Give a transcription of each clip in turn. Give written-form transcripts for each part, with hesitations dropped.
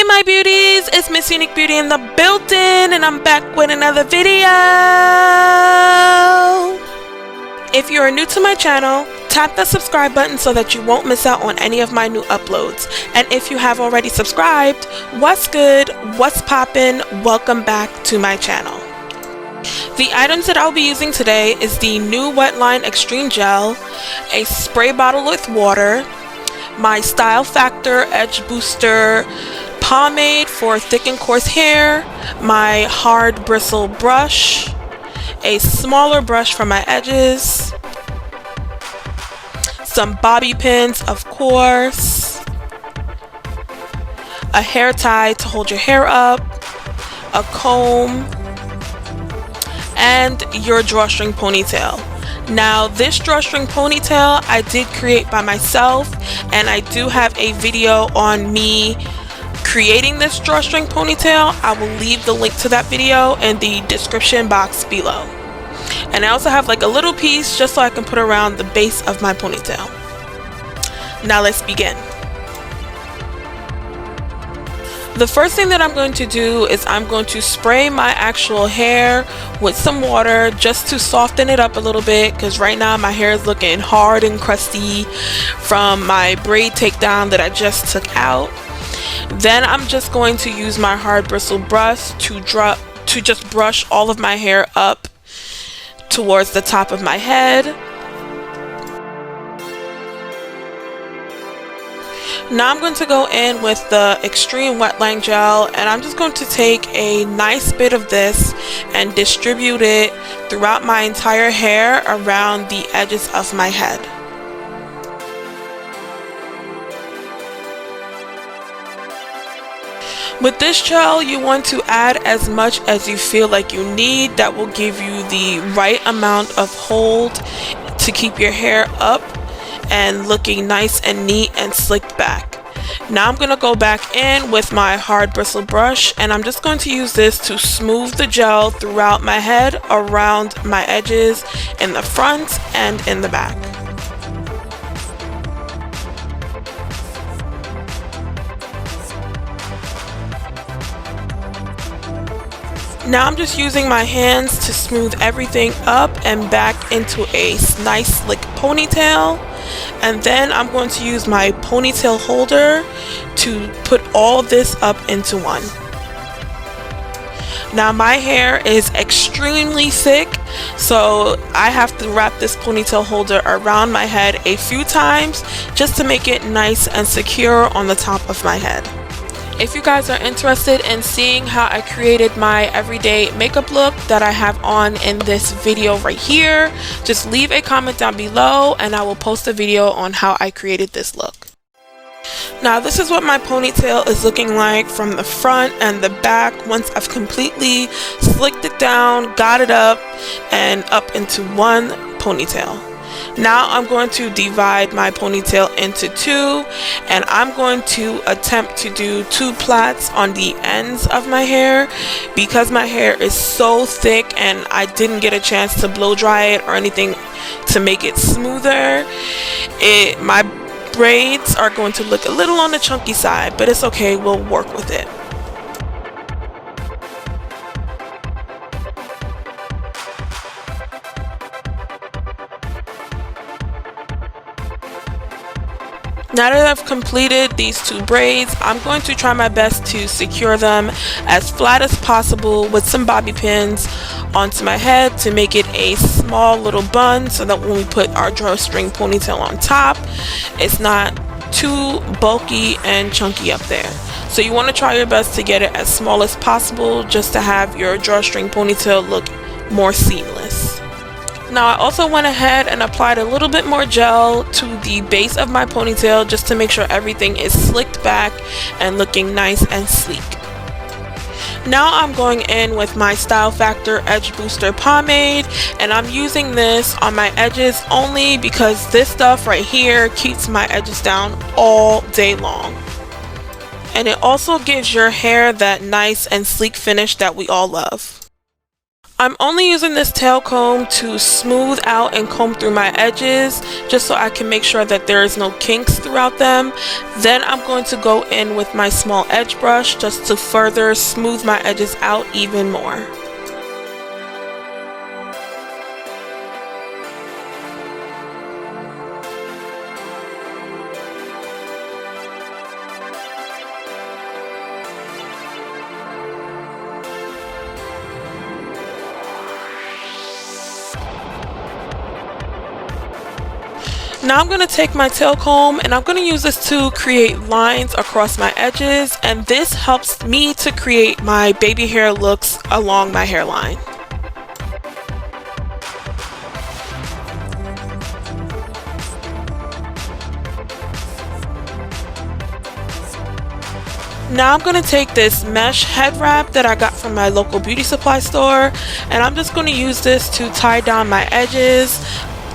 my beauties, it's Miss Unique Beauty in the building, and I'm back with another video. If you are new to my channel, tap that subscribe button so that you won't miss out on any of my new uploads. And if you have already subscribed, what's good, what's poppin', welcome back to my channel. The items that I'll be using today is the new Wetline Extreme Gel, a spray bottle with water, my Style Factor Edge Booster pomade for thick and coarse hair, my hard bristle brush, a smaller brush for my edges, some bobby pins of course, a hair tie to hold your hair up, a comb, and your drawstring ponytail. Now this drawstring ponytail I did create by myself, and I do have a video on me creating this drawstring ponytail. I will leave the link to that video in the description box below. And I also have like a little piece just so I can put around the base of my ponytail. Now let's begin. The first thing that I'm going to do is I'm going to spray my actual hair with some water just to soften it up a little bit, because right now my hair is looking hard and crusty from my braid takedown that I just took out. Then I'm just going to use my hard bristle brush to just brush all of my hair up towards the top of my head. Now I'm going to go in with the Extreme Wetline Gel, and I'm just going to take a nice bit of this and distribute it throughout my entire hair around the edges of my head. With this gel, you want to add as much as you feel like you need. That will give you the right amount of hold to keep your hair up and looking nice and neat and slicked back. Now I'm going to go back in with my hard bristle brush, and I'm just going to use this to smooth the gel throughout my head, around my edges, in the front and in the back. Now I'm just using my hands to smooth everything up and back into a nice slick ponytail. And then I'm going to use my ponytail holder to put all this up into one. Now my hair is extremely thick, so I have to wrap this ponytail holder around my head a few times just to make it nice and secure on the top of my head. If you guys are interested in seeing how I created my everyday makeup look that I have on in this video right here, just leave a comment down below and I will post a video on how I created this look. Now this is what my ponytail is looking like from the front and the back once I've completely slicked it down, got it up, and up into one ponytail. Now I'm going to divide my ponytail into two, and I'm going to attempt to do two plaits on the ends of my hair because my hair is so thick and I didn't get a chance to blow dry it or anything to make it smoother. My braids are going to look a little on the chunky side, but it's okay, we'll work with it. Now that I've completed these two braids, I'm going to try my best to secure them as flat as possible with some bobby pins onto my head to make it a small little bun, so that when we put our drawstring ponytail on top, it's not too bulky and chunky up there. So you want to try your best to get it as small as possible just to have your drawstring ponytail look more seamless. Now I also went ahead and applied a little bit more gel to the base of my ponytail just to make sure everything is slicked back and looking nice and sleek. Now I'm going in with my Style Factor Edge Booster pomade, and I'm using this on my edges only because this stuff right here keeps my edges down all day long. And it also gives your hair that nice and sleek finish that we all love. I'm only using this tail comb to smooth out and comb through my edges just so I can make sure that there is no kinks throughout them. Then I'm going to go in with my small edge brush just to further smooth my edges out even more. Now I'm going to take my tail comb and I'm going to use this to create lines across my edges, and this helps me to create my baby hair looks along my hairline. Now I'm going to take this mesh head wrap that I got from my local beauty supply store, and I'm just going to use this to tie down my edges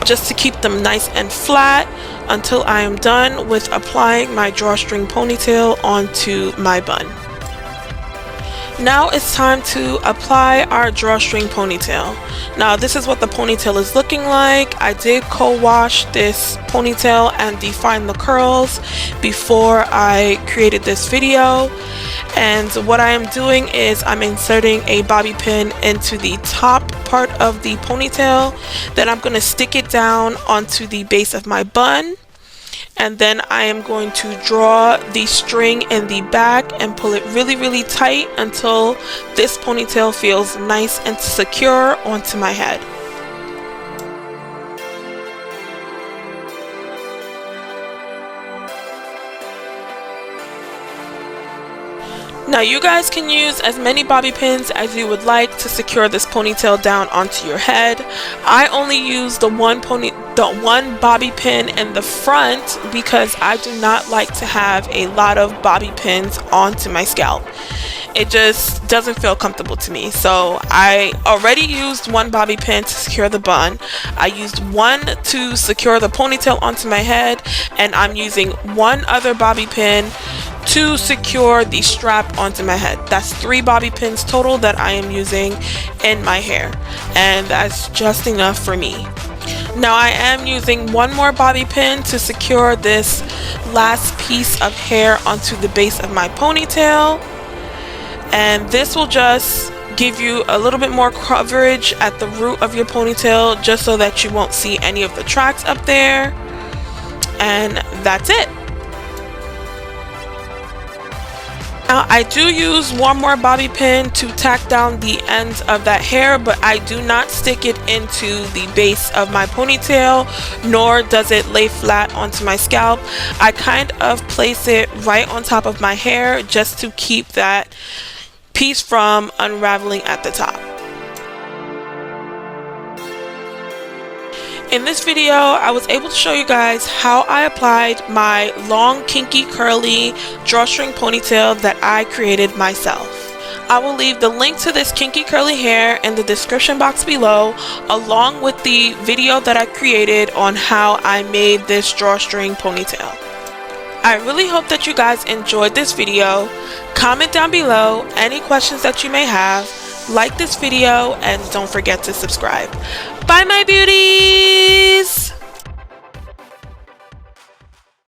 just to keep them nice and flat until I am done with applying my drawstring ponytail onto my bun. Now it's time to apply our drawstring ponytail. Now this is what the ponytail is looking like. I did co-wash this ponytail and define the curls before I created this video. And what I am doing is I'm inserting a bobby pin into the top part of the ponytail. Then I'm going to stick it down onto the base of my bun. And then I am going to draw the string in the back and pull it really tight until this ponytail feels nice and secure onto my head. Now you guys can use as many bobby pins as you would like to secure this ponytail down onto your head. I only use the one bobby pin in the front because I do not like to have a lot of bobby pins onto my scalp. It just doesn't feel comfortable to me. So I already used one bobby pin to secure the bun. I used one to secure the ponytail onto my head, and I'm using one other bobby pin to secure the strap onto my head. That's 3 bobby pins total that I am using in my hair, and that's just enough for me. Now I am using one more bobby pin to secure this last piece of hair onto the base of my ponytail, and this will just give you a little bit more coverage at the root of your ponytail just so that you won't see any of the tracks up there, and that's it. Now I do use one more bobby pin to tack down the ends of that hair, but I do not stick it into the base of my ponytail, nor does it lay flat onto my scalp. I kind of place it right on top of my hair just to keep that piece from unraveling at the top. In this video, I was able to show you guys how I applied my long, kinky, curly drawstring ponytail that I created myself. I will leave the link to this kinky curly hair in the description box below, along with the video that I created on how I made this drawstring ponytail. I really hope that you guys enjoyed this video. Comment down below any questions that you may have. Like this video and don't forget to subscribe. Bye my beauties!